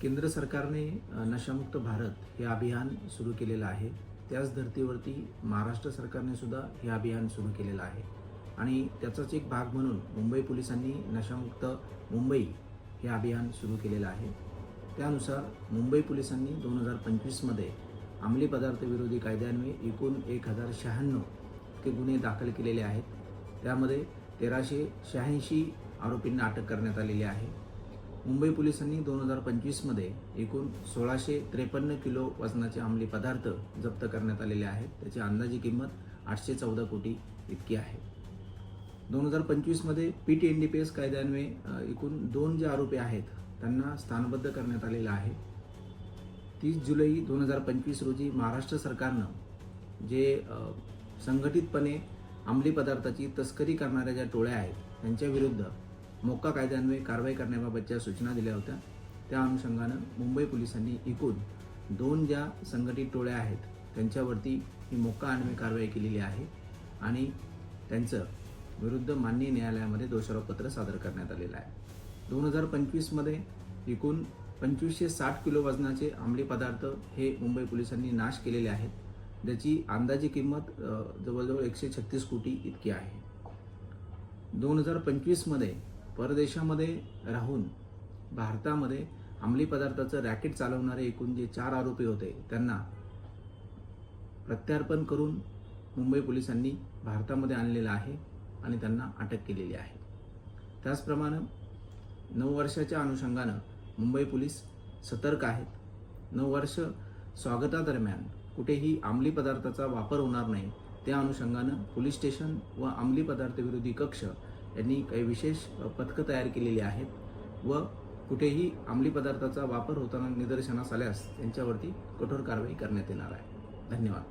केंद्र सरकारने नशामुक्त भारत हे अभियान सुरू केलेलं आहे. त्याच धर्तीवरती महाराष्ट्र सरकारने सुद्धा हे अभियान सुरू केलेलं आहे आणि त्याचाच एक भाग म्हणून मुंबई पोलिसांनी नशामुक्त मुंबई हे अभियान सुरू केलेलं आहे. त्यानुसार मुंबई पोलिसांनी 2025मध्ये अंमली पदार्थ विरोधी कायद्यान्वये एकूण 1096 इतके गुन्हे दाखल केलेले आहेत. त्यामध्ये 1386 आरोपींना अटक करण्यात आलेली आहे. मुंबई पोलिसांनी 2025मध्ये एकूण 1653 किलो वजनाचे अंमली पदार्थ जप्त करण्यात आलेले आहेत. त्याची अंदाजी किंमत 814 कोटी इतकी आहे. 2025मध्ये PTNDPS कायद्यान्वये एकूण 2 जे आरोपी आहेत त्यांना स्थानबद्ध करण्यात आलेलं आहे. 30 जुलै 2025 रोजी महाराष्ट्र सरकारनं जे संघटितपणे अंमली पदार्थाची तस्करी करणाऱ्या ज्या टोळ्या आहेत त्यांच्या विरुद्ध मोक्का कायद्यान्वये कारवाई करण्याबाबतच्या सूचना दिल्या होत्या. त्या अनुषंगानं मुंबई पोलिसांनी एकूण 2 ज्या संघटित टोळ्या आहेत त्यांच्यावरती ही मोक्का अन्वये कारवाई केलेली आहे आणि त्यांचं विरुद्ध माननीय न्यायालयामध्ये दोषारोपपत्र सादर करण्यात आलेलं आहे. 2025मध्ये एकूण 2560 किलो वजनाचे अंमली पदार्थ हे मुंबई पोलिसांनी नाश केलेले आहेत. ज्याची अंदाजी किंमत जवळजवळ 136 कोटी इतकी आहे. 2025मध्ये परदेशामध्ये राहून भारतामध्ये अंमली पदार्थाचं रॅकेट चालवणारे एकूण जे 4 आरोपी होते त्यांना प्रत्यार्पण करून मुंबई पोलिसांनी भारतामध्ये आणलेलं आहे आणि त्यांना अटक केलेली आहे. त्याचप्रमाणे 9 वर्षाच्या अनुषंगानं मुंबई पोलीस सतर्क आहेत. 9 वर्ष स्वागतादरम्यान कुठेही अंमली पदार्थाचा वापर होणार नाही त्या अनुषंगानं पोलीस स्टेशन व अंमली पदार्थ विरोधी कक्ष यांनी काही विशेष पथकं तयार केलेली आहेत व कुठेही अंमली पदार्थाचा वापर होताना निदर्शनास आल्यास त्यांच्यावरती कठोर कारवाई करण्यात येणार आहे. धन्यवाद.